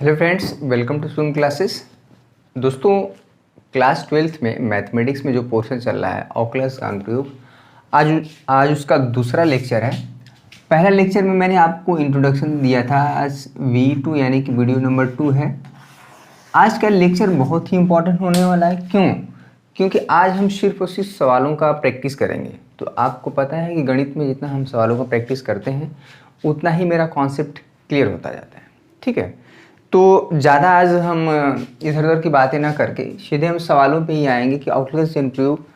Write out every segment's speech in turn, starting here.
Hello friends, welcome to swim classes. दोस्तों, class 12th में mathematics में जो पोर्शन चल रहा है ऑकलस का अनुप्रयोग, आज उसका दूसरा लेक्चर है। पहला लेक्चर में मैंने आपको इंट्रोडक्शन दिया था, आज V2 यानी कि वीडियो नंबर 2 है। आज का लेक्चर बहुत ही इंपॉर्टेंट होने वाला है। क्योंकि आज हम सिर्फ और सिर्फ सवालों का प्रैक्टिस करेंगे। तो आपको पता है कि गणित में जितना हम सवालों का प्रैक्टिस करते हैं उतना ही मेरा कॉन्सेप्ट क्लियर होता जाता है। ठीक है, तो ज़्यादा आज हम इधर उधर की बातें ना करके सीधे हम सवालों पे ही आएंगे कि ऑकलस अनुप्रयोग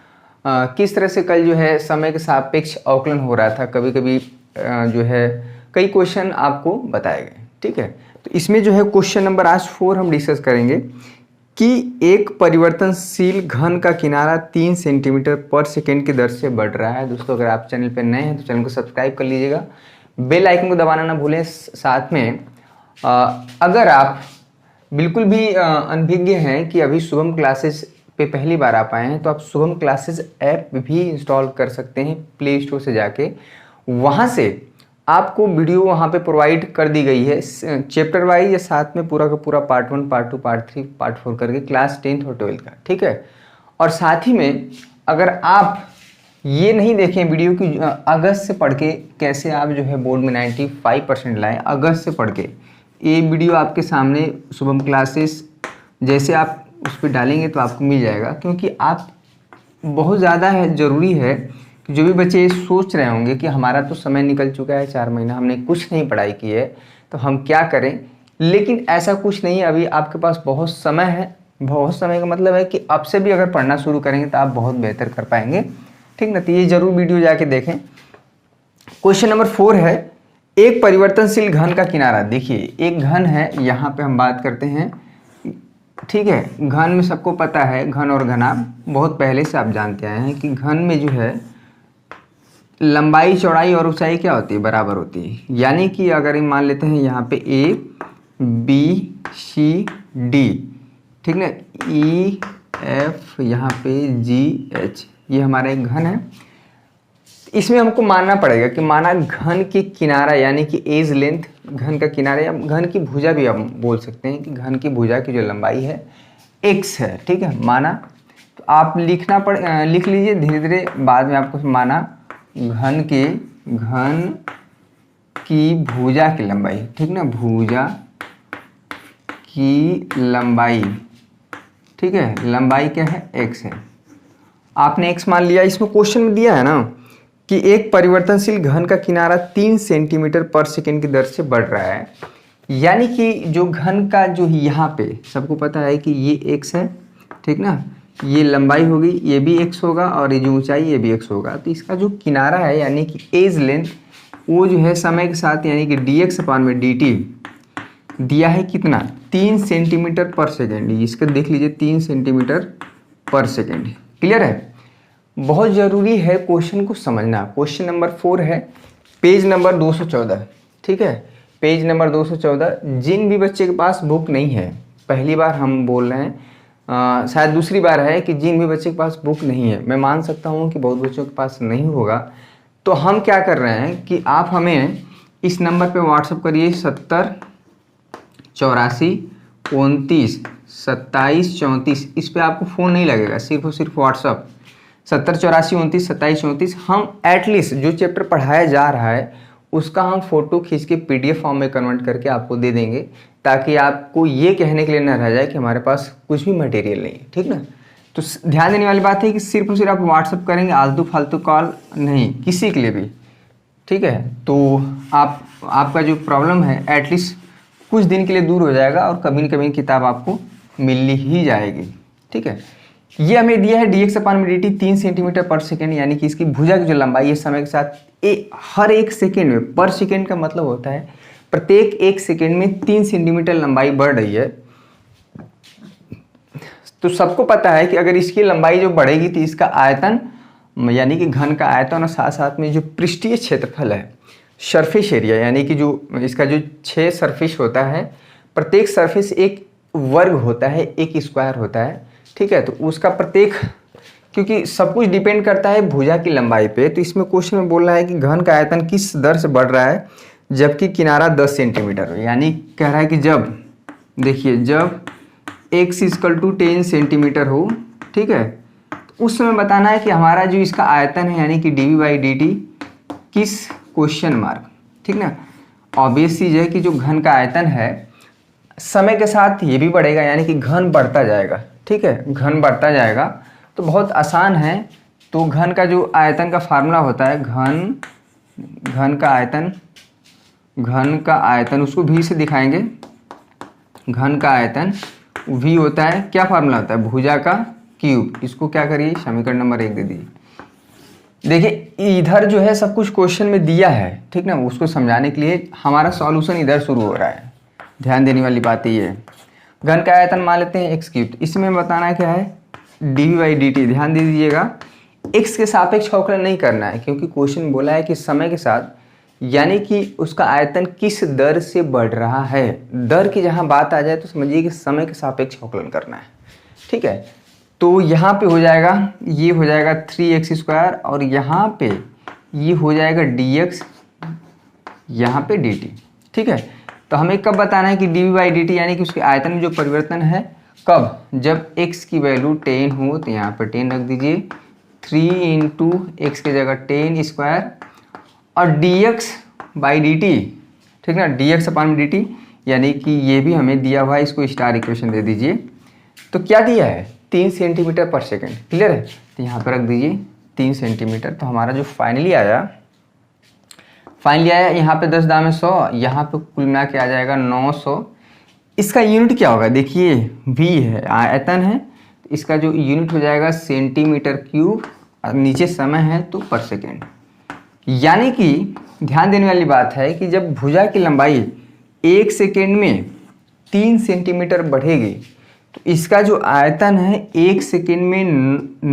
किस तरह से कल जो है समय के सापेक्ष अवकलन हो रहा था। कभी कभी जो है कई क्वेश्चन आपको बताए गए। ठीक है, तो इसमें जो है क्वेश्चन नंबर आज 4 हम डिस्कस करेंगे कि एक परिवर्तनशील घन का किनारा 3 सेंटीमीटर पर सेकेंड की दर से बढ़ रहा है। दोस्तों, अगर आप चैनल पर नए हैं तो चैनल को सब्सक्राइब कर लीजिएगा, बेल आइकन को दबाना ना भूलें। साथ में अगर आप बिल्कुल भी अनभिज्ञ हैं कि अभी शुभम क्लासेस पे पहली बार आप आए हैं तो आप शुभम क्लासेस ऐप भी इंस्टॉल कर सकते हैं प्ले स्टोर से जाके। वहाँ से आपको वीडियो वहाँ पे प्रोवाइड कर दी गई है चैप्टर वाइज या साथ में पूरा का पूरा पार्ट 1, पार्ट 2, पार्ट 3, पार्ट 4 करके क्लास 10th और 12th का। ठीक है, और साथ ही में अगर आप ये नहीं देखें वीडियो की अगस्त से पढ़ के कैसे आप जो है बोर्ड में 95% लाएँ, अगस्त से पढ़ के ये वीडियो आपके सामने शुभम क्लासेस जैसे आप उस पर डालेंगे तो आपको मिल जाएगा। क्योंकि आप बहुत ज़्यादा ज़रूरी है कि जो भी बच्चे ये सोच रहे होंगे कि हमारा तो समय निकल चुका है, 4 महीना हमने कुछ नहीं पढ़ाई की है तो हम क्या करें। लेकिन ऐसा कुछ नहीं है, अभी आपके पास बहुत समय है। बहुत समय का मतलब है कि अब से भी अगर पढ़ना शुरू करेंगे तो आप बहुत बेहतर कर पाएंगे। ठीक ना, तो ये ज़रूर वीडियो जाके देखें। क्वेश्चन नंबर 4 है, एक परिवर्तनशील घन का किनारा। देखिए, एक घन है, यहाँ पे हम बात करते हैं। ठीक है, घन में सबको पता है, घन और घनाभ बहुत पहले से आप जानते आए हैं कि घन में जो है लंबाई, चौड़ाई और ऊंचाई क्या होती है, बराबर होती है। यानी कि अगर हम मान लेते हैं यहाँ पे A, B, C, D, ठीक ना, E, F, यहाँ पे G, H, ये हमारा एक घन है। इसमें हमको मानना पड़ेगा कि माना घन की किनारा यानी कि एज लेंथ, घन का किनारा या घन की भुजा भी हम बोल सकते हैं कि घन की भुजा की जो लंबाई है x है। ठीक है, माना तो आप लिख लीजिए धीरे धीरे, बाद में आपको माना घन की भुजा की लंबाई। ठीक ना, भुजा की लंबाई, ठीक है, लंबाई क्या है, x है। आपने x मान लिया। इसमें क्वेश्चन में दिया है ना कि एक परिवर्तनशील घन का किनारा 3 सेंटीमीटर पर सेकेंड की दर से बढ़ रहा है। यानी कि जो घन का जो यहाँ पे सबको पता है कि ये x है, ठीक ना, ये लंबाई होगी, ये भी x होगा और ये जो ऊंचाई ये भी x होगा। तो इसका जो किनारा है यानी कि एज लेंथ वो जो है समय के साथ यानी कि dx/dt दिया है कितना, 3 सेंटीमीटर पर सेकेंड। इसका देख लीजिए 3 सेंटीमीटर पर सेकेंड। क्लियर है, बहुत ज़रूरी है क्वेश्चन को समझना। क्वेश्चन नंबर 4 है, पेज नंबर 214। ठीक है, पेज नंबर 214। जिन भी बच्चे के पास बुक नहीं है, पहली बार हम बोल रहे हैं, शायद दूसरी बार है कि जिन भी बच्चे के पास बुक नहीं है, मैं मान सकता हूँ कि बहुत बच्चों के पास नहीं होगा, तो हम क्या कर रहे हैं कि आप हमें इस नंबर पे व्हाट्सअप करिए 70 84 29 27 34। इस पर आपको फ़ोन नहीं लगेगा, सिर्फ और सिर्फ व्हाट्सअप 70 84 29 27 34। हम एटलीस्ट जो चैप्टर पढ़ाया जा रहा है उसका हम फोटो खींच के PDF फॉर्म में कन्वर्ट करके आपको दे देंगे, ताकि आपको ये कहने के लिए ना रह जाए कि हमारे पास कुछ भी मटेरियल नहीं है। ठीक ना, तो ध्यान देने वाली बात है कि सिर्फ और सिर्फ आप व्हाट्सअप करेंगे, आलतू फालतू कॉल नहीं किसी के लिए भी। ठीक है, तो आपका जो प्रॉब्लम है एटलीस्ट कुछ दिन के लिए दूर हो जाएगा और कभी न कभी किताब आपको मिल ही जाएगी। ठीक है, ये हमें दिया है dx/dt 3 सेंटीमीटर पर सेकेंड, यानी कि इसकी भुजा की जो लंबाई है समय के साथ हर एक सेकेंड में, पर सेकेंड का मतलब होता है प्रत्येक 1 सेकेंड में 3 सेंटीमीटर लंबाई बढ़ रही है। तो सबको पता है कि अगर इसकी लंबाई जो बढ़ेगी तो इसका आयतन यानी कि घन का आयतन और साथ साथ में जो पृष्ठीय क्षेत्रफल है, सरफेस एरिया, यानी कि जो इसका जो 6 सरफेस होता है, प्रत्येक सरफेस एक वर्ग होता है, एक स्क्वायर होता है। ठीक है, तो उसका प्रत्येक, क्योंकि सब कुछ डिपेंड करता है भुजा की लंबाई पे, तो इसमें क्वेश्चन में बोल रहा है कि घन का आयतन किस दर से बढ़ रहा है जबकि किनारा 10 सेंटीमीटर, यानी कह रहा है कि जब देखिए जब x = 10 सेंटीमीटर हो, ठीक है, तो उस समय बताना है कि हमारा जो इसका आयतन है यानी कि dv/dt किस क्वेश्चन मार्क, ठीक ना। ऑब्वियस चीज है कि जो घन का आयतन है समय के साथ ये भी बढ़ेगा यानी कि घन बढ़ता जाएगा, ठीक है, घन बढ़ता जाएगा। तो बहुत आसान है, तो घन का जो आयतन का फार्मूला होता है घन का आयतन उसको v से दिखाएंगे। घन का आयतन v होता है, क्या फार्मूला होता है, भुजा का क्यूब। इसको क्या करिए, समीकरण नंबर 1 दे दीजिए। देखिए इधर जो है सब कुछ क्वेश्चन में दिया है, ठीक ना, उसको समझाने के लिए हमारा सॉल्यूशन इधर शुरू हो रहा है। ध्यान देने वाली बात ये है, घन का आयतन मान लेते हैं x3। इसमें बताना क्या है, dv/dt। ध्यान दे दीजिएगा, x के सापेक्ष अवकलन नहीं करना है क्योंकि क्वेश्चन बोला है कि समय के साथ, यानी कि उसका आयतन किस दर से बढ़ रहा है। दर की जहां बात आ जाए तो समझिए कि समय के सापेक्ष अवकलन करना है, ठीक है। तो यहाँ पे हो जाएगा, ये हो जाएगा 3x² और यहाँ पे ये हो जाएगा dx, यहाँ पे dt, ठीक है। तो हमें कब बताना है कि dv/dt यानी कि उसके आयतन में जो परिवर्तन है कब, जब x की वैल्यू 10 हो, तो यहाँ पर 10 रख दीजिए, 3 × x की जगह 10² और dx/dt, ठीक ना, dx/dt यानी कि ये भी हमें दिया हुआ है, इसको स्टार इक्वेशन दे दीजिए। तो क्या दिया है, 3 सेंटीमीटर पर सेकेंड, क्लियर है। तो यहाँ पर रख दीजिए 3 सेंटीमीटर। तो हमारा जो फाइनली आया यहाँ पे 10 दाम में 100, यहाँ पे कुल मिला के आ जाएगा 900। इसका यूनिट क्या होगा, देखिए v है, आयतन है, तो इसका जो यूनिट हो जाएगा सेंटीमीटर क्यूब, और नीचे समय है तो पर सेकेंड। यानी कि ध्यान देने वाली बात है कि जब भुजा की लंबाई 1 सेकेंड में 3 सेंटीमीटर बढ़ेगी तो इसका जो आयतन है 1 सेकेंड में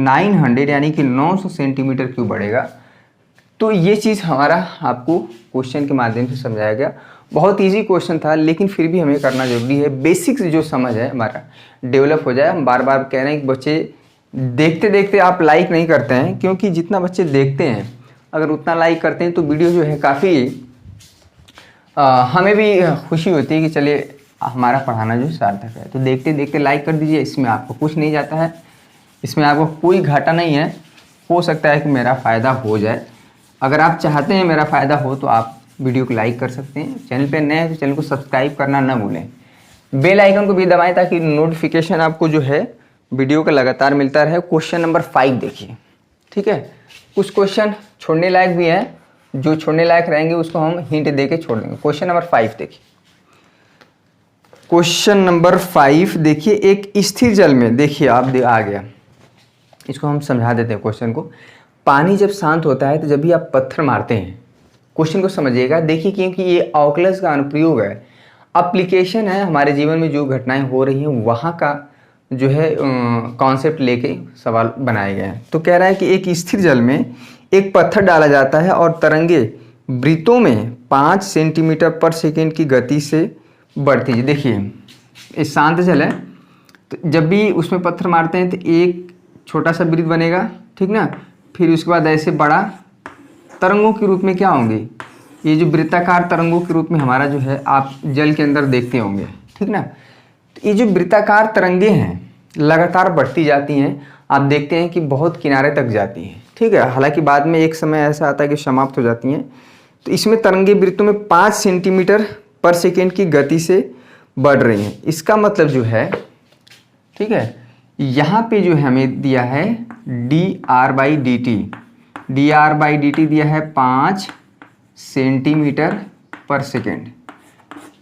900 यानी कि 900 सेंटीमीटर क्यूब बढ़ेगा। तो ये चीज़ हमारा आपको क्वेश्चन के माध्यम से समझाया गया। बहुत इजी क्वेश्चन था लेकिन फिर भी हमें करना जरूरी है, बेसिक्स जो समझ है हमारा डेवलप हो जाए। हम बार बार कह रहे हैं कि बच्चे देखते देखते आप लाइक नहीं करते हैं, क्योंकि जितना बच्चे देखते हैं अगर उतना लाइक करते हैं तो वीडियो जो है काफ़ी हमें भी खुशी होती है कि चलिए हमारा पढ़ाना जो सार्थक है। तो देखते देखते लाइक कर दीजिए, इसमें आपको कुछ नहीं जाता है, इसमें आपको कोई घाटा नहीं है। हो सकता है कि मेरा फ़ायदा हो जाए, अगर आप चाहते हैं मेरा फ़ायदा हो तो आप वीडियो को लाइक कर सकते हैं। चैनल पे नए हैं तो चैनल को सब्सक्राइब करना ना भूलें, बेल आइकन को भी दबाएं ताकि नोटिफिकेशन आपको जो है वीडियो का लगातार मिलता रहे। क्वेश्चन नंबर 5 देखिए, ठीक है। कुछ क्वेश्चन छोड़ने लायक भी हैं, जो छोड़ने लायक रहेंगे उसको हम हिंट दे के छोड़ देंगे। क्वेश्चन नंबर 5 देखिए, क्वेश्चन नंबर 5 देखिए, एक स्थिर जल में, देखिए आप आ गया, इसको हम समझा देते हैं क्वेश्चन को। पानी जब शांत होता है तो जब भी आप पत्थर मारते हैं, क्वेश्चन को समझिएगा, देखिए क्योंकि ये ऑकलस का अनुप्रयोग है, एप्लीकेशन है, हमारे जीवन में जो घटनाएं हो रही हैं वहाँ का जो है कॉन्सेप्ट लेके सवाल बनाए गए हैं। तो कह रहा है कि एक स्थिर जल में एक पत्थर डाला जाता है और तरंगे वृत्तों में 5 सेंटीमीटर पर सेकेंड की गति से बढ़ती है। देखिए ये शांत जल है, तो जब भी उसमें पत्थर मारते हैं तो एक छोटा सा वृत्त बनेगा, ठीक ना, फिर उसके बाद ऐसे बड़ा तरंगों के रूप में क्या होंगे, ये जो वृत्ताकार तरंगों के रूप में हमारा जो है आप जल के अंदर देखते होंगे, ठीक ना। तो ये जो वृत्ताकार तरंगे हैं लगातार बढ़ती जाती हैं, आप देखते हैं कि बहुत किनारे तक जाती हैं, ठीक है। हालांकि बाद में एक समय ऐसा आता है कि समाप्त हो जाती हैं। तो इसमें तरंगे वृत्तों में 5 सेंटीमीटर पर सेकेंड की गति से बढ़ रही हैं। इसका मतलब जो है, ठीक है, यहाँ पे जो है हमें दिया है dr/dt, dr/dt दिया है 5 सेंटीमीटर पर सेकेंड,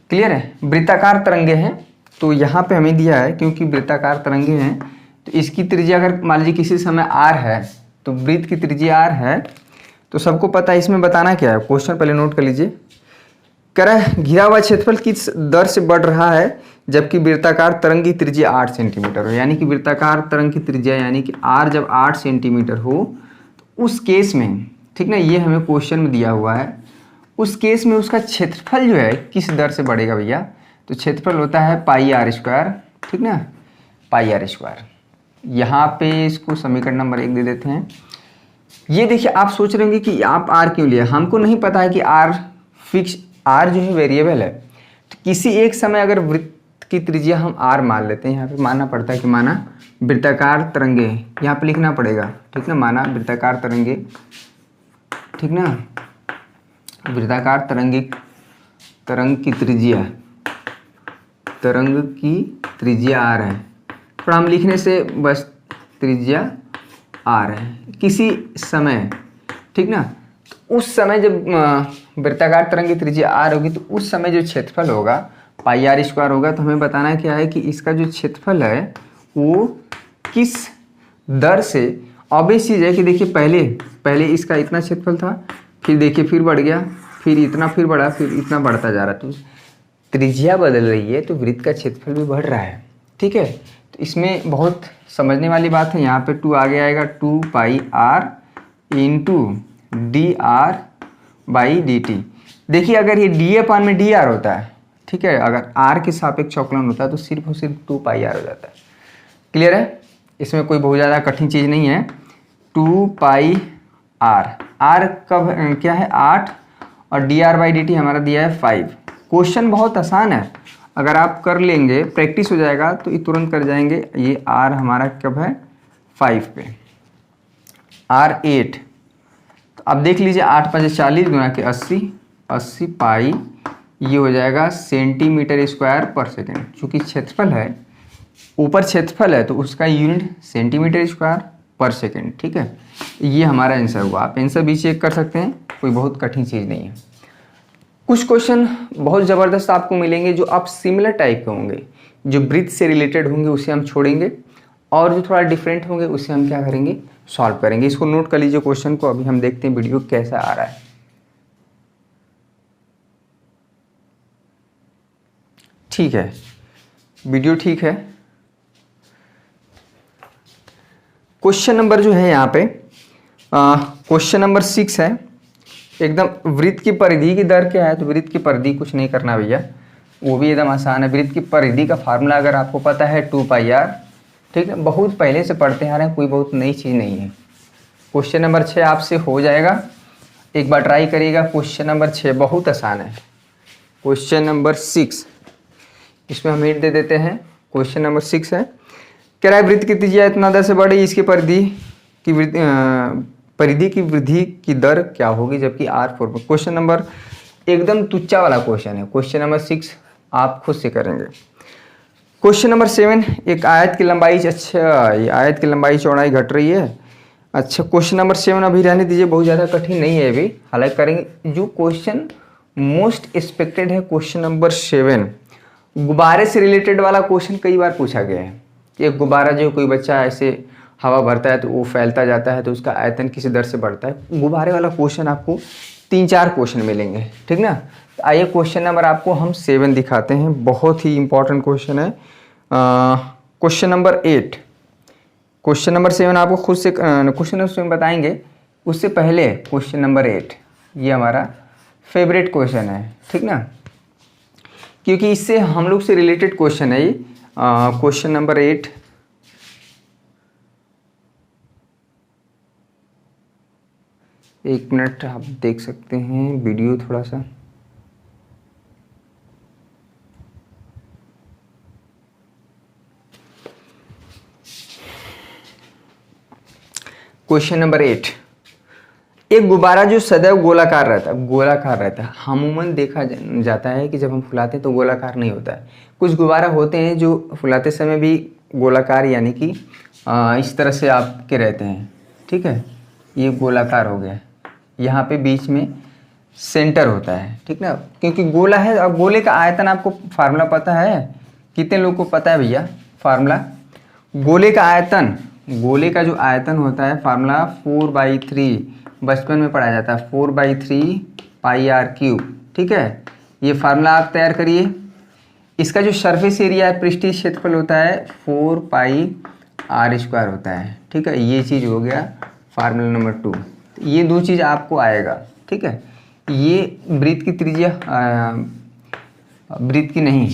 क्लियर है। वृत्ताकार तरंगे हैं तो यहाँ पे हमें दिया है, क्योंकि वृत्ताकार तरंगे हैं तो इसकी त्रिज्या अगर मान लीजिए किसी समय r है तो वृत्त की त्रिज्या r है, तो सबको पता है। इसमें बताना क्या है, क्वेश्चन पहले नोट कर लीजिए। कह रहा है घिरा हुआ क्षेत्रफल किस दर से बढ़ रहा है जबकि वृत्ताकार तरंग की त्रिज्या 8 सेंटीमीटर हो। यानी कि वृत्ताकार तरंग की त्रिज्या यानी कि r जब 8 सेंटीमीटर हो तो उस केस में, ठीक ना, ये हमें क्वेश्चन में दिया हुआ है, उस केस में उसका क्षेत्रफल जो है किस दर से बढ़ेगा भैया। तो क्षेत्रफल होता है πr², ठीक ना, πr²। यहाँ पे इसको समीकरण नंबर 1 दे देते हैं। ये देखिए आप सोच रहे होंगे कि आप r क्यों लिया, हमको नहीं पता है कि r फिक्स, r जो है वेरिएबल है। तो किसी एक समय अगर की त्रिज्या हम r मान लेते हैं। यहाँ पे मानना पड़ता है कि माना वृत्ताकार तरंगे, यहाँ पे लिखना पड़ेगा, ठीक ना, माना वृत्ताकार तरंगे, ठीक ना, वृत्ताकार तरंग की त्रिज्या r है। थोड़ा हम लिखने से बस त्रिज्या r है किसी समय, ठीक ना। तो उस समय जब वृत्ताकार तरंग की त्रिज्या r होगी तो उस समय जो क्षेत्रफल होगा पाई r स्क्वायर होगा। तो हमें बताना क्या है कि इसका जो क्षेत्रफल है वो किस दर से, ऑब्वियस चीज़ है कि देखिए पहले इसका इतना क्षेत्रफल था, फिर देखिए फिर बढ़ गया, फिर इतना, फिर बढ़ा, फिर इतना बढ़ता जा रहा। तो त्रिज्या बदल रही है तो वृत्त का क्षेत्रफल भी बढ़ रहा है, ठीक है। तो इसमें बहुत समझने वाली बात है। यहाँ पे 2 आगे आएगा, 2 पाई r into D R by D T. देखिए अगर ये डी अपान में डी आर होता है, ठीक है, अगर r के सापेक्ष अवकलन होता है तो सिर्फ और सिर्फ 2 पाई r हो जाता है। क्लियर है, इसमें कोई बहुत ज़्यादा कठिन चीज़ नहीं है। 2 पाई r कब क्या है 8 और D R by D T हमारा दिया है 5। क्वेश्चन बहुत आसान है, अगर आप कर लेंगे, प्रैक्टिस हो जाएगा तो ये तुरंत कर जाएंगे। ये r हमारा कब है 5 पे, r 8। तो अब देख लीजिए 8 × 5 = 40 गुना के 80 पाई, ये हो जाएगा सेंटीमीटर स्क्वायर पर सेकेंड। चूँकि क्षेत्रफल है, ऊपर क्षेत्रफल है तो उसका यूनिट सेंटीमीटर स्क्वायर पर सेकेंड, ठीक है। ये हमारा आंसर हुआ। आप आंसर भी चेक कर सकते हैं, कोई बहुत कठिन चीज़ नहीं है। कुछ क्वेश्चन बहुत ज़बरदस्त आपको मिलेंगे जो आप सिमिलर टाइप के होंगे, जो वृत्त से रिलेटेड होंगे उसे हम छोड़ेंगे, और जो थोड़ा डिफरेंट होंगे उसे हम क्या करेंगे, सॉल्व करेंगे। इसको नोट कर लीजिए क्वेश्चन को। अभी हम देखते हैं वीडियो कैसा आ रहा है। ठीक है, वीडियो ठीक है। क्वेश्चन नंबर जो है यहाँ पे क्वेश्चन नंबर 6 है। एकदम वृत्त की परिधि की दर क्या है, तो वृत्त की परिधि कुछ नहीं करना भैया, वो भी एकदम आसान है। वृत्त की परिधि का फार्मूला अगर आपको पता है 2 पाई r, ठीक है, बहुत पहले से पढ़ते आ रहे हैं, कोई बहुत नई चीज़ नहीं है। क्वेश्चन नंबर 6 आपसे हो जाएगा, एक बार ट्राई करिएगा। क्वेश्चन नंबर 6 बहुत आसान है। क्वेश्चन नंबर 6, इसमें हम हिंट दे देते हैं। क्वेश्चन नंबर 6 है, कह रहा है वृत्त की त्रिज्या इतना दर से बढ़ी, इसकी परिधि की वृद्धि की दर क्या होगी, जबकि r 4 पर। क्वेश्चन नंबर एकदम तुच्चा वाला क्वेश्चन है। क्वेश्चन नंबर 6 आप खुद से करेंगे। क्वेश्चन नंबर 7, एक आयत की लंबाई, अच्छा ये आयत की लंबाई चौड़ाई घट रही है। अच्छा क्वेश्चन नंबर 7 अभी रहने दीजिए, बहुत ज़्यादा कठिन नहीं है अभी, हालांकि करेंगे। जो क्वेश्चन मोस्ट एक्सपेक्टेड है क्वेश्चन नंबर 7, गुब्बारे से रिलेटेड वाला क्वेश्चन कई बार पूछा गया है कि एक गुब्बारा जो कोई बच्चा ऐसे हवा भरता है तो वो फैलता जाता है तो उसका आयतन किसी दर से बढ़ता है। गुब्बारे वाला क्वेश्चन आपको 3-4 क्वेश्चन मिलेंगे, ठीक ना। तो आइए क्वेश्चन नंबर आपको हम 7 दिखाते हैं, बहुत ही इंपॉर्टेंट क्वेश्चन है। क्वेश्चन नंबर 8, क्वेश्चन नंबर 7 आपको खुद से क्वेश्चन नंबर 7 बताएंगे, उससे पहले क्वेश्चन नंबर 8 ये हमारा फेवरेट क्वेश्चन है, ठीक ना, क्योंकि इससे हम लोग से रिलेटेड क्वेश्चन है ये। क्वेश्चन नंबर 8, एक मिनट आप देख सकते हैं वीडियो थोड़ा सा। क्वेश्चन नंबर 8, एक गुब्बारा जो सदैव गोलाकार रहता है। अमूमन देखा जाता है कि जब हम फुलाते हैं तो गोलाकार नहीं होता है। कुछ गुब्बारा होते हैं जो फुलाते समय भी गोलाकार, यानी कि इस तरह से आपके रहते हैं, ठीक है। ये गोलाकार हो गया, यहाँ पे बीच में सेंटर होता है, ठीक ना, क्योंकि गोला है। अब गोले का आयतन आपको फार्मूला पता है, कितने लोग को पता है भैया फार्मूला? गोले का आयतन, गोले का जो आयतन होता है फार्मूला 4/3, बचपन में पढ़ाया जाता है, 4/3 पाई r³, ठीक है। ये फार्मूला आप तैयार करिए। इसका जो सरफेस एरिया है, पृष्ठीय क्षेत्रफल होता है 4 पाई r² होता है, ठीक है। ये चीज़ हो गया फार्मूला नंबर 2। ये 2 चीज़ आपको आएगा, ठीक है। ये वृत्त की त्रिज्या, वृत्त की नहीं,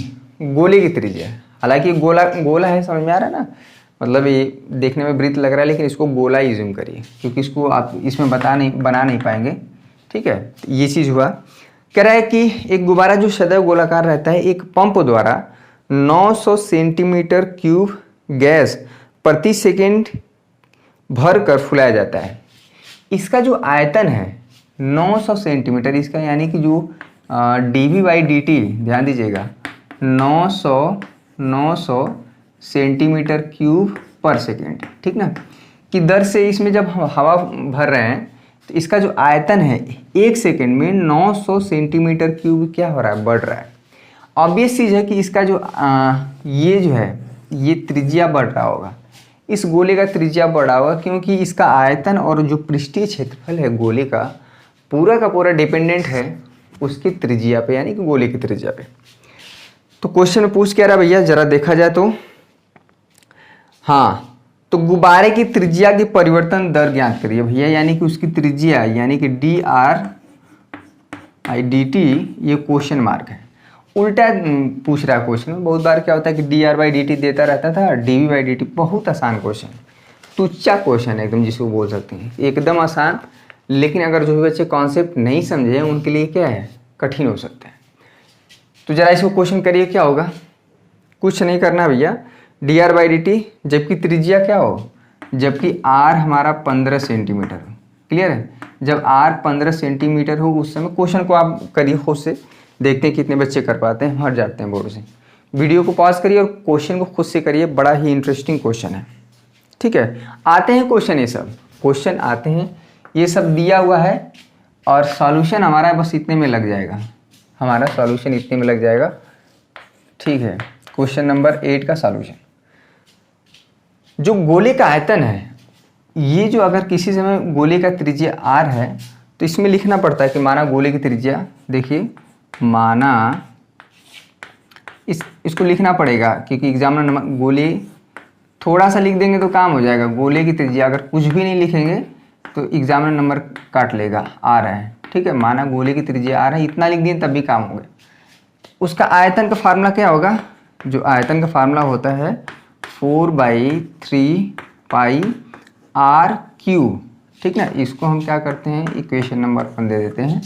गोले की त्रिज्या, हालांकि गोला है, समझ में आ रहा है ना, मतलब ये देखने में वृत्त लग रहा है लेकिन इसको गोला ही ज़ूम करिए, क्योंकि इसको आप इसमें बना नहीं पाएंगे, ठीक है। ये चीज़ हुआ। कह रहा है कि एक गुब्बारा जो सदैव गोलाकार रहता है, एक पंप द्वारा 900 सेंटीमीटर क्यूब गैस प्रति सेकेंड भर कर फुलाया जाता है। इसका जो आयतन है 900 सेंटीमीटर, इसका यानी कि जो dV/dt ध्यान दीजिएगा 900 सेंटीमीटर क्यूब पर सेकेंड, ठीक ना, कि दर से इसमें जब हम हवा भर रहे हैं तो इसका जो आयतन है 1 सेकेंड में 900 सेंटीमीटर क्यूब क्या हो रहा है, बढ़ रहा है। ऑब्वियस चीज़ है कि इसका जो ये जो है ये त्रिज्या बढ़ रहा होगा, इस गोले का त्रिज्या बढ़ा होगा, क्योंकि इसका आयतन और जो पृष्ठीय क्षेत्रफल है गोले का पूरा डिपेंडेंट है उसकी त्रिज्या पे, यानी कि गोले की त्रिज्या पे। तो क्वेश्चन में पूछ क्या रहा भैया, जरा देखा जाए तो हाँ, तो गुब्बारे की त्रिज्या की परिवर्तन दर ज्ञात करिए भैया, यानी कि उसकी त्रिज्या यानी कि dr/dt, ये क्वेश्चन मार्क है। उल्टा पूछ रहा है क्वेश्चन में, बहुत बार क्या होता है कि dr/dt देता रहता था, dv/dt। बहुत आसान क्वेश्चन, तुच्चा क्वेश्चन है एकदम, जिसको बोल सकते हैं एकदम आसान, लेकिन अगर जो भी बच्चे कॉन्सेप्ट नहीं समझे उनके लिए क्या है, कठिन हो सकता है। तो जरा इसको क्वेश्चन करिए, क्या होगा, कुछ नहीं करना भैया, dr/dt जबकि त्रिज्या क्या हो, जबकि r हमारा 15 सेंटीमीटर हो, क्लियर है। जब r 15 सेंटीमीटर हो उस समय क्वेश्चन को आप करिए खुद से, देखते हैं कितने बच्चे कर पाते हैं, हट जाते हैं बोर्ड से। वीडियो को पॉज करिए और क्वेश्चन को खुद से करिए, बड़ा ही इंटरेस्टिंग क्वेश्चन है, ठीक है। आते हैं क्वेश्चन, ये सब क्वेश्चन आते हैं, ये सब दिया हुआ है और सॉल्यूशन हमारा बस इतने में लग जाएगा, हमारा सॉल्यूशन इतने में लग जाएगा, ठीक है। क्वेश्चन नंबर 8 का सॉल्यूशन, जो गोले का आयतन है, ये जो अगर किसी समय गोले का त्रिज्या r है तो इसमें लिखना पड़ता है कि माना गोले की त्रिज्या, देखिए माना इसको लिखना पड़ेगा, क्योंकि एग्जामिनर नंबर गोले थोड़ा सा लिख देंगे तो काम हो जाएगा। गोले की त्रिज्या अगर कुछ भी नहीं लिखेंगे तो एग्जामिनर नंबर काट लेगा, आ रहा है, ठीक है। माना गोले की त्रिज्या आ रहा है, इतना लिख दिए तब भी काम हो गया। उसका आयतन का फार्मूला क्या होगा, जो आयतन का फार्मूला होता है 4/3 पाई r क्यूब, ठीक ना। इसको हम क्या करते हैं, इक्वेशन नंबर 1 दे देते हैं।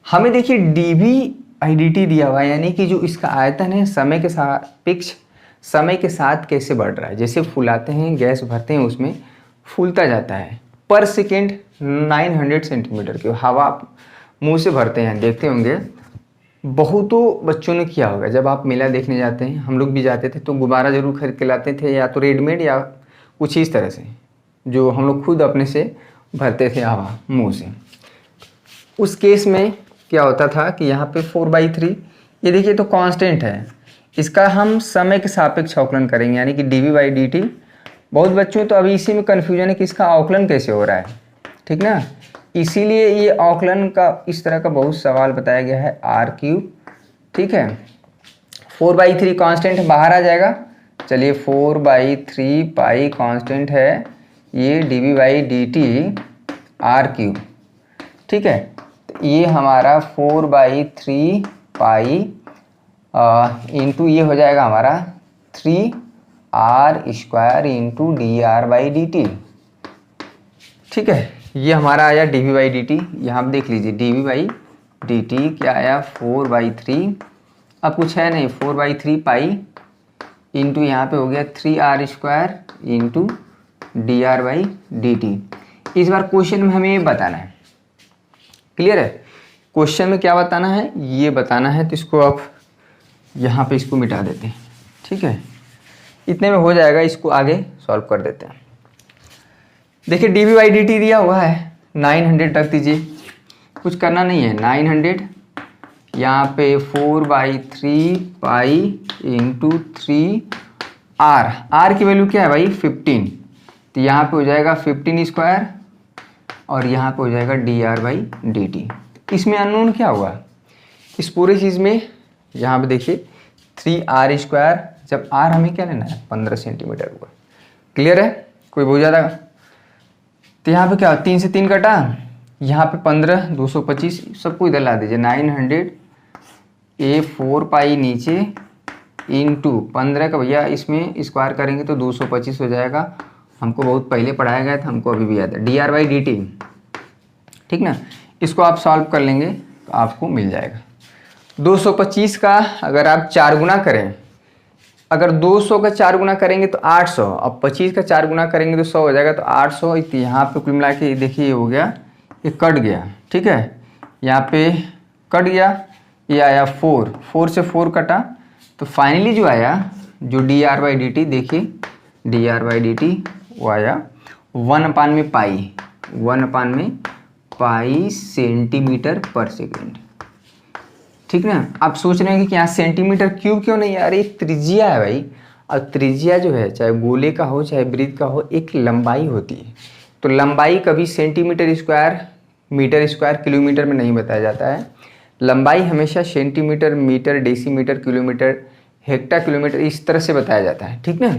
हमें देखिए dV/dt दिया हुआ है, यानी कि जो इसका आयतन है समय के सापेक्ष समय के साथ कैसे बढ़ रहा है। जैसे फुलाते हैं, गैस भरते हैं, उसमें फूलता जाता है, पर सेकेंड 900 सेंटीमीटर की हवा मुंह से भरते हैं, देखते होंगे बहुतों बच्चों ने किया होगा। जब आप मेला देखने जाते हैं, हम लोग भी जाते थे, तो गुब्बारा जरूर खरीद के लाते थे, या तो रेडीमेड या कुछ इस तरह से, जो हम लोग खुद अपने से भरते थे हवा मुंह से। उस केस में क्या होता था कि यहाँ पे 4/3, ये देखिए तो कांस्टेंट है, इसका हम समय के सापेक्ष अवकलन करेंगे, यानी कि dV/dt। बहुत बच्चों तो अभी इसी में कन्फ्यूजन है कि इसका अवकलन कैसे हो रहा है, ठीक ना। इसीलिए ये अवकलन का इस तरह का बहुत सवाल बताया गया है, r3, ठीक है। 4/3 कांस्टेंट बाहर आ जाएगा, चलिए 4/3 पाई कांस्टेंट है, ये dV/dt r3, ठीक है। तो ये हमारा 4/3 पाई इंटू ये हो जाएगा हमारा 3r² इंटू dr/dt, ठीक है। ये हमारा आया dV/dt, यहाँ आप देख लीजिए dV/dt क्या आया 4/3, अब कुछ है नहीं, 4/3 पाई इंटू यहाँ पे हो गया 3r² इंटू dr/dt। इस बार क्वेश्चन में हमें ये बताना है, क्लियर है। क्वेश्चन में क्या बताना है, ये बताना है, तो इसको आप यहाँ पे इसको मिटा देते हैं, ठीक है। इतने में हो जाएगा, इसको आगे सॉल्व कर देते हैं। देखिए dV/dt दिया हुआ है 900 रख दीजिए, कुछ करना नहीं है, 900 यहाँ पे 4/3 पाई इंटू 3r, r की वैल्यू क्या है भाई 15, तो यहाँ पे हो जाएगा 15² और यहाँ पे हो जाएगा dr/dt। इसमें अननोन क्या हुआ, इस पूरे चीज़ में यहाँ पे देखिए 3r², जब r हमें क्या लेना है 15 सेंटीमीटर हुआ, क्लियर है। कोई बहुत ज़्यादा, तो यहाँ पे क्या 3 से 3 कटा, यहाँ पे 15 225, सबको इधर ला दीजिए, 900 ये 4 पाई नीचे इंटू 15 का भैया इसमें स्क्वायर करेंगे तो 225 हो जाएगा। हमको बहुत पहले पढ़ाया गया था, हमको अभी भी याद है, dr/dt, ठीक ना। इसको आप सॉल्व कर लेंगे तो आपको मिल जाएगा 225 का अगर आप 4 गुना करें, अगर 200 का 4 गुना करेंगे तो 800, अब 25 का 4 गुना करेंगे तो 100 हो जाएगा, तो 800 यहाँ पे कुल मिला के देखिए ये हो गया, ये कट गया, ठीक है, यहाँ पे कट गया, ये आया 4, 4 से 4 कटा, तो फाइनली जो आया जो dr/dt, देखिए dr/dt वो आया 1/पाई सेंटीमीटर पर सेकेंड। ठीक ना। आप सोच रहे हैं कि यहाँ सेंटीमीटर क्यूब क्यों नहीं है, अरे त्रिज्या है भाई, और त्रिज्या जो है चाहे गोले का हो चाहे वृत्त का हो एक लंबाई होती है, तो लंबाई कभी centimetre square, metre square, kilometre में नहीं बताया जाता है, लंबाई हमेशा centimetre, metre, decimetre, kilometre, hecto kilometre इस तरह से बताया जाता है। ठीक ना।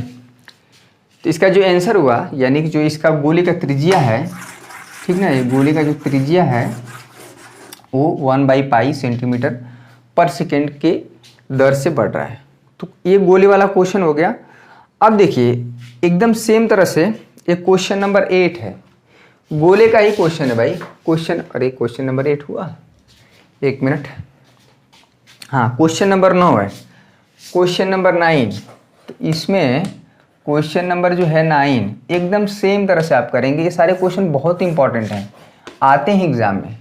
तो इसका जो आंसर हुआ, यानी कि जो इसका गोले का त्रिज्या है, ठीक ना, ये गोले का जो त्रिज्या है वो 1/पाई सेंटीमीटर पर सेकेंड के दर से बढ़ रहा है। तो ये गोले वाला क्वेश्चन हो गया। अब देखिए एकदम सेम तरह से एक क्वेश्चन नंबर 8 है, गोले का ही क्वेश्चन है भाई, क्वेश्चन, अरे क्वेश्चन नंबर 8 हुआ, एक मिनट, हाँ क्वेश्चन नंबर 9 है, क्वेश्चन नंबर 9। तो इसमें क्वेश्चन नंबर जो है 9 एकदम सेम तरह से आप करेंगे। ये सारे क्वेश्चन बहुत इंपॉर्टेंट हैं, आते हैं एग्जाम में।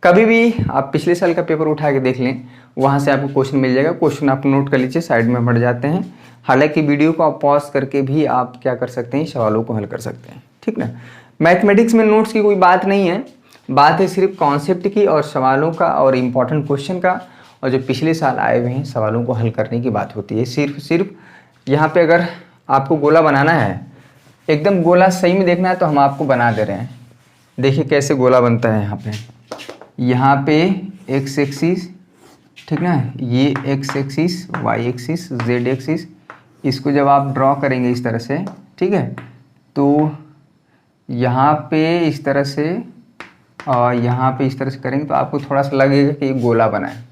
कभी भी आप पिछले साल का पेपर उठा के देख लें, वहाँ से आपको क्वेश्चन मिल जाएगा, क्वेश्चन आप नोट कर लीजिए, साइड में बढ़ जाते हैं। हालांकि वीडियो को आप पॉज करके भी आप क्या कर सकते हैं, सवालों को हल कर सकते हैं। ठीक ना। मैथमेटिक्स में नोट्स की कोई बात नहीं है, बात है सिर्फ कॉन्सेप्ट की और सवालों का और इम्पॉर्टेंट क्वेश्चन का, और जो पिछले साल आए हुए हैं सवालों को हल करने की बात होती है। सिर्फ यहाँ पर अगर आपको गोला बनाना है, एकदम गोला सही में देखना है, तो हम आपको बना दे रहे हैं। देखिए कैसे गोला बनता है। यहाँ पे एक्स एक्सिस, ठीक ना, ये X axis, Y axis, Z axis, इसको जब आप ड्रॉ करेंगे इस तरह से, ठीक है, तो यहाँ पे इस तरह से और यहाँ पे इस तरह से करेंगे तो आपको थोड़ा सा लगेगा कि ये गोला बना है,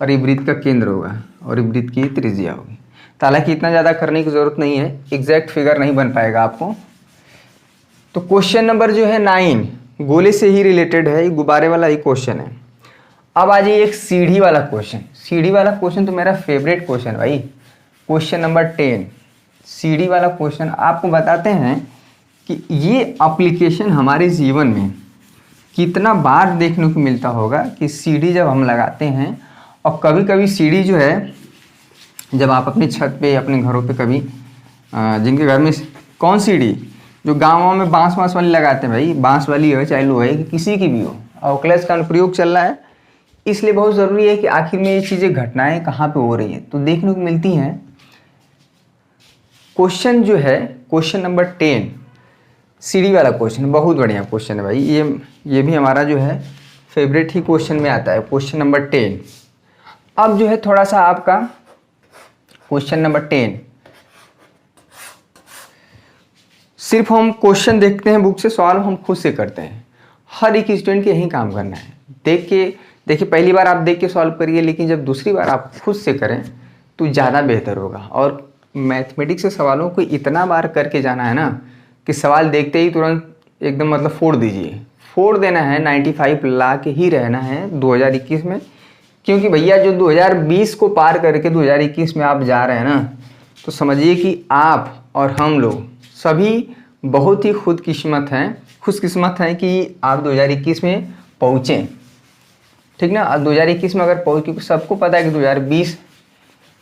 और ये वृत्त का केंद्र होगा और ये वृत्त की त्रिज्या होगी। हालांकि इतना ज़्यादा करने की ज़रूरत नहीं है, एग्जैक्ट फिगर नहीं बन पाएगा आपको। तो क्वेश्चन नंबर जो है 9 गोले से ही रिलेटेड है, ये गुब्बारे वाला ही क्वेश्चन है। अब आ जाइए एक सीढ़ी वाला क्वेश्चन। सीढ़ी वाला क्वेश्चन तो मेरा फेवरेट क्वेश्चन भाई, क्वेश्चन नंबर 10 सीढ़ी वाला क्वेश्चन। आपको बताते हैं कि ये एप्लीकेशन हमारे जीवन में कितना बार देखने को मिलता होगा कि सीढ़ी जब हम लगाते हैं, और कभी कभी सीढ़ी जो है जब आप अपनी छत पे, अपने घरों पे कभी जिनके घर में कौन सीढ़ी जो गाँवों में बांस वाली लगाते हैं भाई, बांस वाली हो चाहे लोहे की, किसी की भी हो, ओक्लस का अनुप्रयोग चल रहा है, इसलिए बहुत ज़रूरी है कि आखिर में ये चीज़ें घटनाएं कहाँ पे हो रही हैं तो देखने को मिलती हैं। क्वेश्चन जो है क्वेश्चन नंबर 10 सीढ़ी वाला क्वेश्चन, बहुत बढ़िया क्वेश्चन है भाई, ये भी हमारा जो है फेवरेट ही क्वेश्चन में आता है, क्वेश्चन नंबर 10। अब जो है थोड़ा सा आपका क्वेश्चन नंबर 10, सिर्फ हम क्वेश्चन देखते हैं बुक से, सवाल हम खुद से करते हैं। हर एक स्टूडेंट के यही काम करना है। देखिए पहली बार आप देख के सॉल्व करिए, लेकिन जब दूसरी बार आप खुद से करें तो ज़्यादा बेहतर होगा। और मैथमेटिक्स के सवालों को इतना बार करके जाना है ना कि सवाल देखते ही तुरंत एकदम मतलब फोड़ दीजिए, फोड़ देना है, 95 ला के ही रहना है 2021 में। क्योंकि भैया जो 2020 को पार करके 2021 में आप जा रहे हैं ना, तो समझिए कि आप और हम लोग सभी बहुत ही खुशकिस्मत हैं कि आप 2021 में पहुँचें। ठीक ना। अब 2021 में अगर पहुँच, क्योंकि सबको पता है कि 2020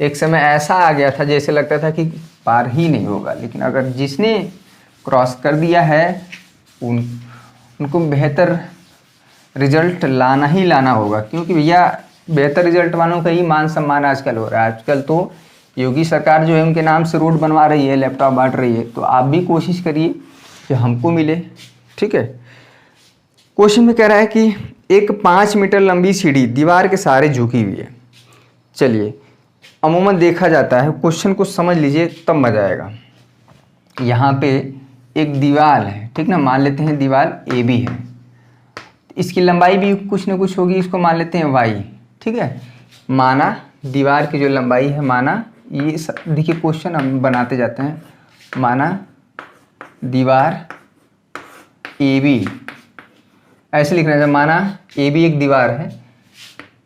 एक समय ऐसा आ गया था जैसे लगता था कि पार ही नहीं होगा, लेकिन अगर जिसने क्रॉस कर दिया है उनको बेहतर रिजल्ट लाना ही लाना होगा। क्योंकि भैया बेहतर रिजल्ट वालों का ही मान सम्मान आजकल हो रहा है। आजकल तो योगी सरकार जो है उनके नाम से रोड बनवा रही है, लैपटॉप बांट रही है, तो आप भी कोशिश करिए कि हमको मिले। ठीक है। क्वेश्चन में कह रहा है कि एक 5 मीटर लंबी सीढ़ी दीवार के सहारे झुकी हुई है। चलिए, अमूमन देखा जाता है, क्वेश्चन को समझ लीजिए तब मजा आएगा। यहाँ पे एक दीवार है, ठीक ना, मान लेते हैं दीवार AB है, इसकी लंबाई भी कुछ ना कुछ होगी, इसको मान लेते हैं Y। ठीक है। माना दीवार की जो लंबाई है, माना ये देखिए क्वेश्चन हम बनाते जाते हैं, माना दीवार AB, ऐसे लिखना है, माना AB एक दीवार है,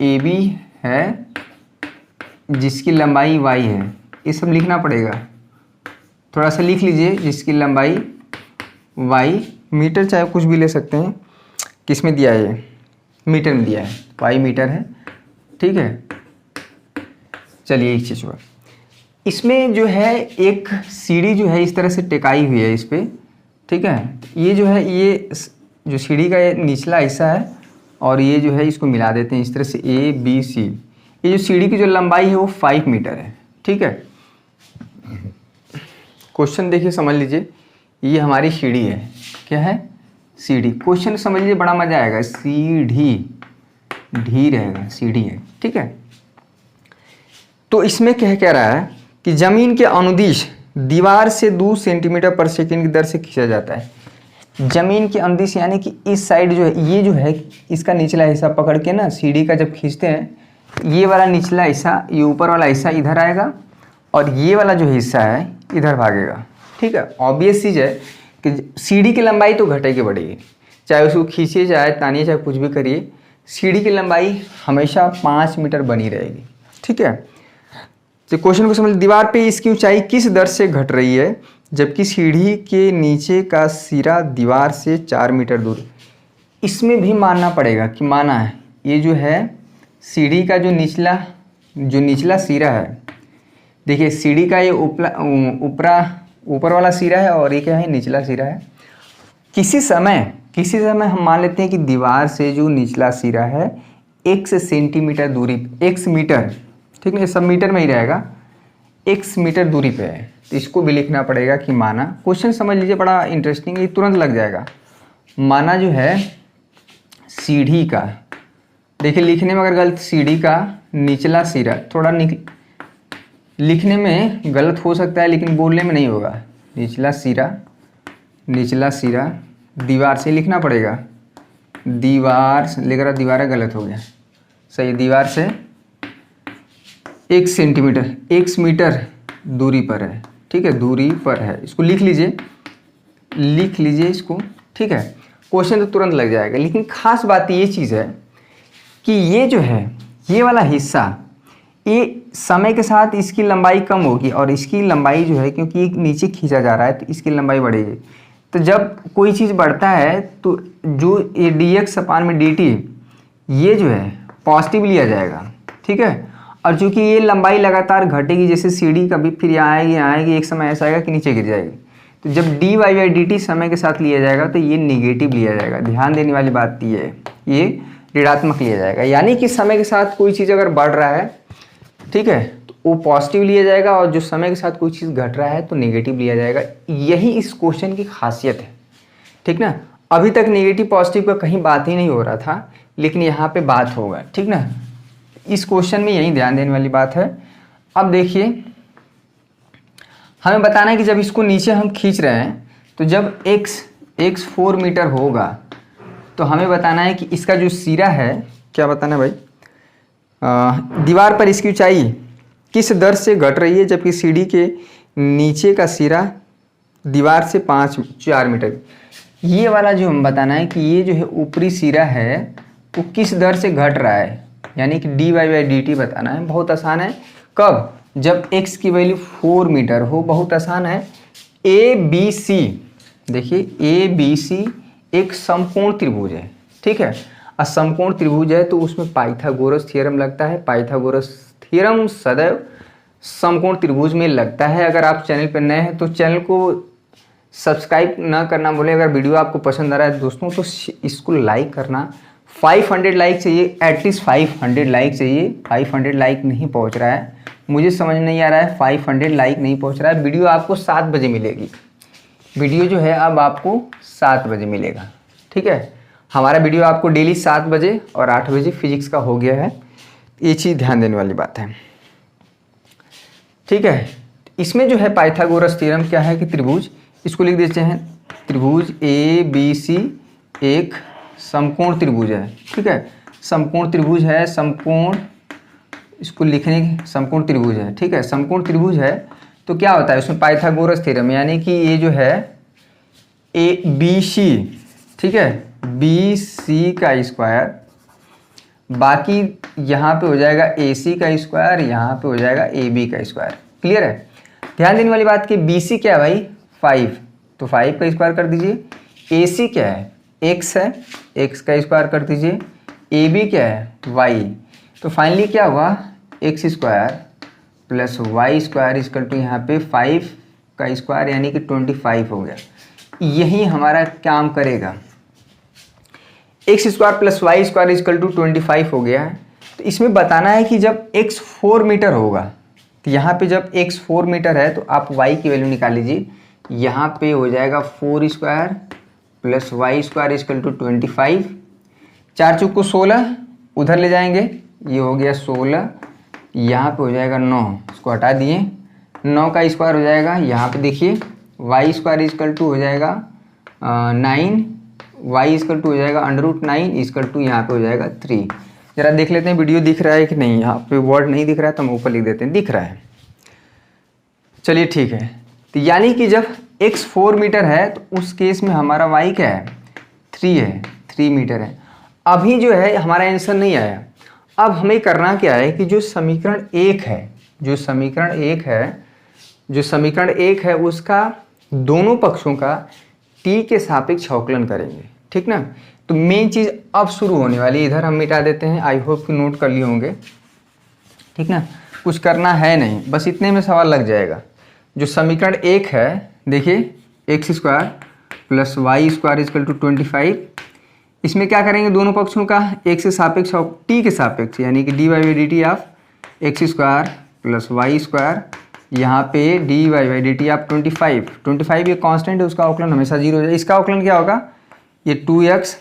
AB है जिसकी लंबाई Y है, ये सब लिखना पड़ेगा, थोड़ा सा लिख लीजिए। जिसकी लंबाई y मीटर, चाहे कुछ भी ले सकते हैं, किस में दिया है, मीटर में दिया है, y मीटर है, ठीक है। चलिए एक चीज़ हुआ, इसमें जो है एक सीढ़ी जो है इस तरह से टिकाई हुई है इस पर, ठीक है। ये जो है, ये जो सीढ़ी का ये निचला हिस्सा है और ये जो है इसको मिला देते हैं इस तरह से ABC। ये जो सीढ़ी की जो लंबाई है वो 5 मीटर है, ठीक है। क्वेश्चन देखिए, समझ लीजिए, ये हमारी सीढ़ी है, क्या है, सीढ़ी। क्वेश्चन समझ लीजिए, बड़ा मजा आएगा। सीढ़ी, ढी रहेगा, सीढ़ी है, ठीक है। तो इसमें क्या कह रहा है कि जमीन के अनुदिश दीवार से 2 सेंटीमीटर पर सेकंड की दर से खींचा जाता है। जमीन के अनुदिश यानी कि इस साइड जो है, ये जो है इसका निचला हिस्सा पकड़ के ना सीढ़ी का जब खींचते हैं, ये वाला निचला हिस्सा, ये ऊपर वाला हिस्सा इधर आएगा और ये वाला जो हिस्सा है इधर भागेगा, ठीक है। ऑब्वियस चीज़ है कि सीढ़ी की लंबाई तो घटेगी बढ़ेगी, चाहे उसको खींचिए, चाहे तानिए, चाहे कुछ भी करिए, सीढ़ी की लंबाई हमेशा 5 मीटर बनी रहेगी, ठीक है। तो क्वेश्चन को समझ, दीवार पे इसकी ऊंचाई किस दर से घट रही है जबकि सीढ़ी के नीचे का सिरा दीवार से 4 मीटर दूर। इसमें भी मानना पड़ेगा कि माना है, ये जो है सीढ़ी का जो निचला सिरा है, देखिए सीढ़ी का ये ऊपर वाला सिरा है और ये क्या है, निचला सिरा है। किसी समय हम मान लेते हैं कि दीवार से जो निचला सिरा है x सेंटीमीटर दूरी, x मीटर, ठीक है, ये सब मीटर में ही रहेगा, x मीटर दूरी पे है। तो इसको भी लिखना पड़ेगा कि माना। क्वेश्चन समझ लीजिए, बड़ा इंटरेस्टिंग है, तुरंत लग जाएगा। माना जो है सीढ़ी का, देखिए लिखने में अगर गलत, सीढ़ी का निचला सिरा, थोड़ा लिखने में गलत हो सकता है लेकिन बोलने में नहीं होगा। निचला सिरा दीवार से लिखना पड़ेगा, दीवार से लेकर दीवार गलत हो गया, सही, दीवार से 1 सेंटीमीटर, 1 मीटर दूरी पर है, ठीक है, दूरी पर है। इसको लिख लीजिए इसको, ठीक है। क्वेश्चन तो तुरंत लग जाएगा, लेकिन खास बात ये चीज़ है कि ये जो है, ये वाला हिस्सा, ये समय के साथ इसकी लंबाई कम होगी और इसकी लंबाई जो है, क्योंकि नीचे खींचा जा रहा है तो इसकी लंबाई बढ़ेगी। तो जब कोई चीज़ बढ़ता है तो जो ये dx अपान में dt, ये जो है पॉजिटिव लिया जाएगा, ठीक है। और चूंकि ये लंबाई लगातार घटेगी, जैसे सीढ़ी कभी फिर यहाँ आएगी, एक समय ऐसा आएगा कि नीचे गिर जाएगी। तो जब dy/dt समय के साथ लिया जाएगा तो ये निगेटिव लिया जाएगा। ध्यान देने वाली बात ये है, ये ऋणात्मक लिया जाएगा। यानी कि समय के साथ कोई चीज़ अगर बढ़ रहा है, ठीक है, तो वो पॉजिटिव लिया जाएगा, और जो समय के साथ कोई चीज़ घट रहा है तो नेगेटिव लिया जाएगा। यही इस क्वेश्चन की खासियत है, ठीक ना। अभी तक नेगेटिव पॉजिटिव का कहीं बात ही नहीं हो रहा था, लेकिन यहाँ पे बात होगा, ठीक ना। इस क्वेश्चन में यही ध्यान देने वाली बात है। अब देखिए, हमें बताना है कि जब इसको नीचे हम खींच रहे हैं तो जब x 4 मीटर होगा तो हमें बताना है कि इसका जो सिरा है, क्या बताना है भाई, दीवार पर इसकी ऊंचाई किस दर से घट रही है जबकि सीढ़ी के नीचे का सिरा दीवार से 4 मीटर। ये वाला जो हम बताना है कि ये जो है ऊपरी सिरा है वो किस दर से घट रहा है, यानी कि dy/dt बताना है। बहुत आसान है। कब, जब x की वैल्यू 4 मीटर हो। बहुत आसान है। ABC, देखिए ABC एक समकोण त्रिभुज है, ठीक है। और समकोण त्रिभुज है तो उसमें पाइथागोरस थ्योरम लगता है। पाइथागोरस थ्योरम सदैव समकोण त्रिभुज में लगता है। अगर आप चैनल पर नए हैं तो चैनल को सब्सक्राइब ना करना भूलें। अगर वीडियो आपको पसंद आ रहा है दोस्तों तो इसको लाइक करना। 500 लाइक चाहिए, एटलीस्ट 500 लाइक चाहिए। 500 लाइक नहीं पहुंच रहा है, मुझे समझ नहीं आ रहा है। 500 लाइक नहीं पहुंच रहा है। वीडियो आपको 7 बजे मिलेगी। वीडियो जो है अब आपको 7 बजे मिलेगा, ठीक है। हमारा वीडियो आपको डेली 7 बजे और 8 बजे फिजिक्स का हो गया है। ये चीज़ ध्यान देने वाली बात है, ठीक है। इसमें जो है पाइथागोरस थ्योरम क्या है कि त्रिभुज, इसको लिख देते हैं त्रिभुज ABC एक समकोण त्रिभुज है, ठीक है। समकोण त्रिभुज है, समकोण, इसको लिखने की समकोण त्रिभुज है, ठीक है। समकोण त्रिभुज है तो क्या होता है उसमें पाइथागोरस थ्योरम, यानी कि ये जो है ABC, ठीक है, BC का स्क्वायर, बाकी यहाँ पे हो जाएगा AC का स्क्वायर, यहाँ पे हो जाएगा AB का स्क्वायर, क्लियर है। ध्यान देने वाली बात कि BC क्या है भाई 5, तो 5 का स्क्वायर कर दीजिए। AC क्या है x है, x का स्क्वायर कर दीजिए। AB क्या है y, तो फाइनली क्या हुआ x square plus Y square is equal to यहाँ पे 5 का स्क्वायर यानी कि 25 हो गया। यही हमारा काम करेगा। X square plus Y square is equal to 25 हो गया है। तो इसमें बताना है कि जब x 4 मीटर होगा, तो यहाँ पे जब x 4 मीटर है तो आप y की वैल्यू निकाल लीजिए। यहाँ पे हो जाएगा 4 square plus Y square is equal to 25, 4 चौक को 16, उधर ले जाएंगे, ये हो गया 16, यहाँ पे हो जाएगा 9, इसको हटा दिए, 9 का स्क्वायर हो जाएगा। यहाँ पे देखिए वाई स्क्वायर इजकल टू हो जाएगा 9, वाई इजकल टू हो जाएगा √9 इजकल टू यहाँ पे हो जाएगा 3। जरा देख लेते हैं वीडियो दिख रहा है कि नहीं। यहाँ पे वर्ड नहीं दिख रहा है तो हम ऊपर लिख देते हैं, दिख रहा है। चलिए ठीक है। तो यानी कि जब x 4 मीटर है तो उस केस में हमारा y क्या है 3 है, 3 मीटर है। अभी जो है हमारा आंसर नहीं आया। अब हमें करना क्या है कि जो समीकरण 1 है, जो समीकरण 1 है उसका दोनों पक्षों का t के सापेक्ष अवकलन करेंगे, ठीक ना। तो मेन चीज़ अब शुरू होने वाली है, इधर हम मिटा देते हैं। आई होप कि नोट कर लिए होंगे, ठीक ना। कुछ करना है नहीं, बस इतने में सवाल लग जाएगा। जो समीकरण 1 है देखिए X square plus Y square is equal to 25, इसमें क्या करेंगे दोनों पक्षों का एक से सापेक्ष और टी के सापेक्ष यानी कि dy/dt of X square plus Y square, यहाँ पे dy/dt ऑफ 25 ये कांस्टेंट है, उसका अवकलन हमेशा 0 हो जाए। इसका अवकलन क्या होगा ये 2x,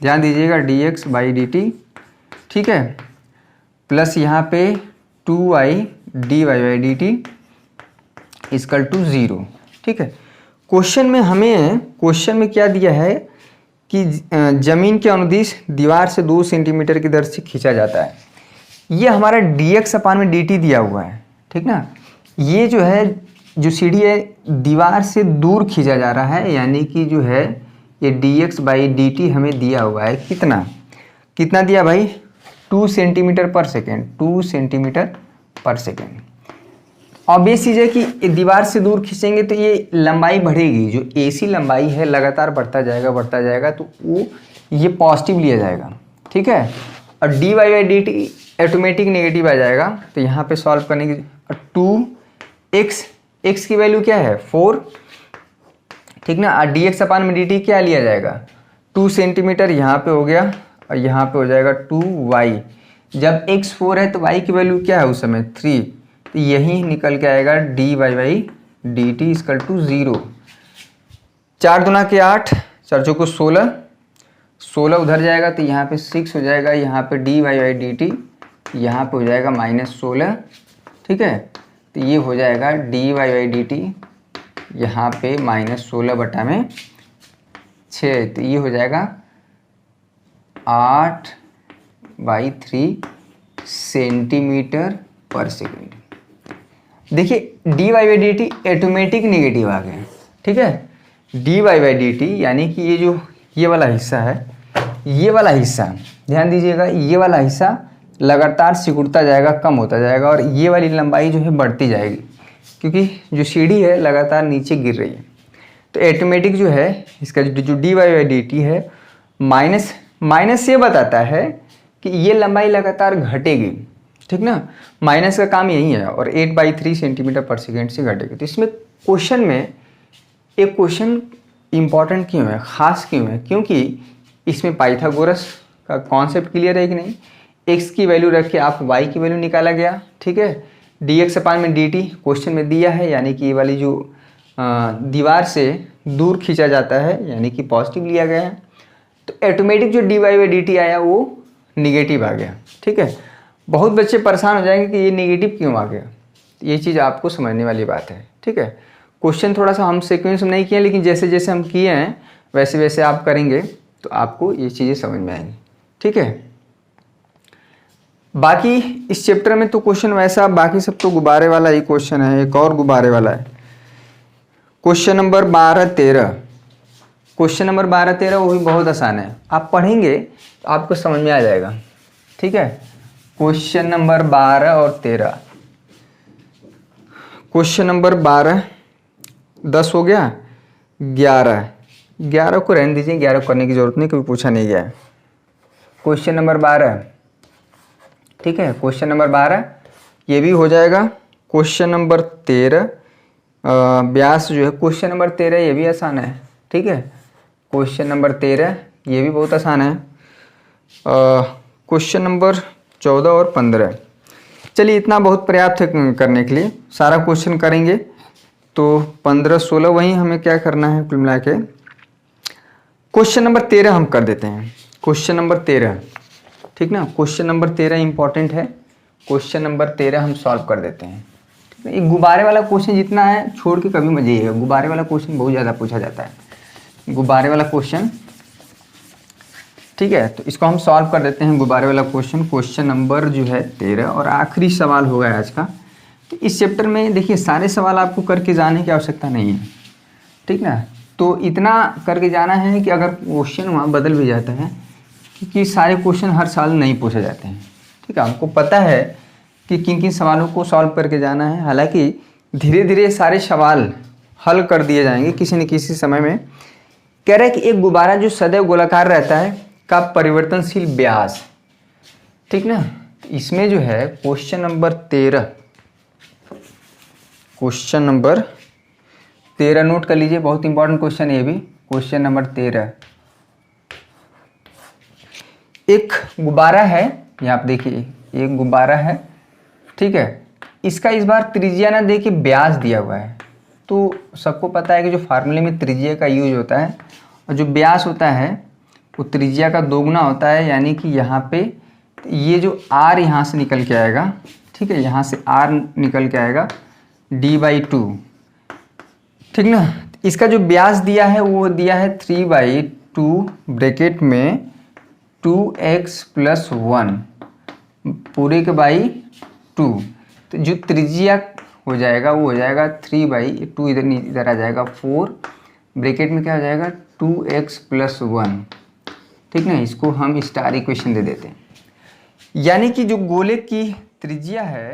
ध्यान दीजिएगा dx/dt, ठीक है, प्लस यहाँ पे 2y dy/dt इजकल टू 0, ठीक है। क्वेश्चन में क्या दिया है कि जमीन के अनुदिश दीवार से 2 सेंटीमीटर की दर से खींचा जाता है। ये हमारा dx/dt दिया हुआ है, ठीक ना। ये जो है जो सीढ़ी है दीवार से दूर खींचा जा रहा है, यानी कि जो है ये dx/dt हमें दिया हुआ है। कितना दिया भाई 2 सेंटीमीटर पर सेकेंड, 2 सेंटीमीटर पर सेकेंड। ऑब्वियस चीज़ है कि दीवार से दूर खींचेंगे तो ये लंबाई बढ़ेगी, जो AC लंबाई है लगातार बढ़ता जाएगा तो वो ये पॉजिटिव लिया जाएगा, ठीक है। और dy/dt ऑटोमेटिक नेगेटिव आ जाएगा। तो यहाँ पे सॉल्व करने की 2x की वैल्यू क्या है 4, ठीक ना। और dx/dt क्या लिया जाएगा 2 सेंटीमीटर यहाँ पे हो गया और यहाँ पे हो जाएगा 2y। जब x 4 है तो y की वैल्यू क्या है उस समय 3, तो यही निकल के आएगा dy/dt इजकल टू 0। 4 दूना के 8, 4 चौको 16, 16 उधर जाएगा तो यहाँ पे 6 हो जाएगा, यहाँ पे dy/dt यहाँ पे हो जाएगा -16, ठीक है। तो ये हो जाएगा dy/dt यहाँ पे -16/6, तो ये हो जाएगा 8/3 सेंटीमीटर पर सेकेंड। देखिए dy/dt ऑटोमेटिक नेगेटिव आ गया, ठीक है। dy/dt यानी कि ये वाला हिस्सा है, ये वाला हिस्सा ध्यान दीजिएगा, ये वाला हिस्सा लगातार सिकुड़ता जाएगा, कम होता जाएगा और ये वाली लंबाई जो है बढ़ती जाएगी, क्योंकि जो सीढ़ी है लगातार नीचे गिर रही है। तो ऑटोमेटिक जो है इसका जो dy/dt है माइनस ये बताता है कि ये लंबाई लगातार घटेगी, ठीक ना। माइनस का काम यही है और 8/3 सेंटीमीटर पर सेकेंड से घटेगी। तो इसमें क्वेश्चन में एक क्वेश्चन इंपॉर्टेंट क्यों है, ख़ास क्यों है, क्योंकि इसमें पाइथागोरस का कॉन्सेप्ट क्लियर है कि नहीं। x की वैल्यू रख के आप y की वैल्यू निकाला गया, ठीक है। dx/dt क्वेश्चन में दिया है, यानी कि ये वाली जो दीवार से दूर खींचा जाता है यानी कि पॉजिटिव लिया गया है। तो ऑटोमेटिक जो dy/dt आया वो निगेटिव आ गया, ठीक है। बहुत बच्चे परेशान हो जाएंगे कि ये नेगेटिव क्यों आ गया, ये चीज़ आपको समझने वाली बात है, ठीक है। क्वेश्चन थोड़ा सा हम सीक्वेंस में नहीं किए, लेकिन जैसे जैसे हम किए हैं वैसे वैसे आप करेंगे तो आपको ये चीज़ें समझ में आएंगी, ठीक है। बाकी इस चैप्टर में तो क्वेश्चन वैसा, बाकी सब तो गुब्बारे वाला ही क्वेश्चन है। एक और गुब्बारे वाला है क्वेश्चन नंबर 12-13। क्वेश्चन नंबर 12-13 वो भी बहुत आसान है, आप पढ़ेंगे तो आपको समझ में आ जाएगा, ठीक है। क्वेश्चन नंबर 12 और 13, क्वेश्चन नंबर 12, 10 हो गया, 11 को रहने दीजिए, 11 को करने की जरूरत नहीं, कभी पूछा नहीं गया है। क्वेश्चन नंबर 12, ठीक है, क्वेश्चन नंबर 12 ये भी हो जाएगा। क्वेश्चन नंबर 13 व्यास जो है, क्वेश्चन नंबर 13 ये भी आसान है, ठीक है। क्वेश्चन नंबर 13 ये भी बहुत आसान है। क्वेश्चन नंबर 14 और 15, चलिए इतना बहुत पर्याप्त है करने के लिए, सारा क्वेश्चन करेंगे तो 15, 16 वही हमें क्या करना है कुल मिला के। क्वेश्चन नंबर 13 हम कर देते हैं, क्वेश्चन नंबर 13, ठीक ना। क्वेश्चन नंबर 13 इंपॉर्टेंट है, क्वेश्चन नंबर 13 हम सॉल्व कर देते हैं। एक गुब्बारे वाला क्वेश्चन जितना है छोड़ के कभी मजे ही है, गुब्बारे वाला क्वेश्चन बहुत ज़्यादा पूछा जाता है, गुब्बारे वाला क्वेश्चन, ठीक है। तो इसको हम सॉल्व कर देते हैं, गुब्बारे वाला क्वेश्चन, क्वेश्चन नंबर जो है 13 और आखिरी सवाल होगा आज का। तो इस चैप्टर में देखिए सारे सवाल आपको करके जाने की आवश्यकता नहीं है, ठीक ना। तो इतना करके जाना है कि अगर क्वेश्चन वहाँ बदल भी जाता है, क्योंकि सारे क्वेश्चन हर साल नहीं पूछे जाते हैं, ठीक है। हमको पता है कि किन किन सवालों को सॉल्व करके जाना है, हालांकि धीरे धीरे सारे सवाल हल कर दिए जाएंगे किसी न किसी समय में। कह रहा है कि एक गुब्बारा जो सदैव गोलाकार रहता है का परिवर्तनशील व्यास, ठीक ना। इसमें जो है question number 13, question number 13 note कर लीजिए, बहुत इंपॉर्टेंट क्वेश्चन है ये भी। क्वेश्चन नंबर 13, एक गुब्बारा है, यहाँ आप देखिए एक गुब्बारा है, ठीक है। इसका इस बार त्रिज्या ना दे के व्यास दिया हुआ है। तो सबको पता है कि जो फार्मूले में त्रिज्या का यूज होता है और जो व्यास होता है वो त्रिज्या का दोगुना होता है, यानी कि यहाँ पे ये जो r यहाँ से निकल के आएगा, ठीक है, यहाँ से r निकल के आएगा d/2, ठीक ना। इसका जो व्यास दिया है वो दिया है 3/2 ब्रैकेट में 2x + 1 पूरे के बाई 2। तो जो त्रिज्या हो जाएगा वो हो जाएगा 3/2, इधर आ जाएगा 4 ब्रैकेट में क्या हो जाएगा 2x + 1, ठीक ना। इसको हम स्टार इक्वेशन दे देते हैं, यानी कि जो गोले की त्रिज्या है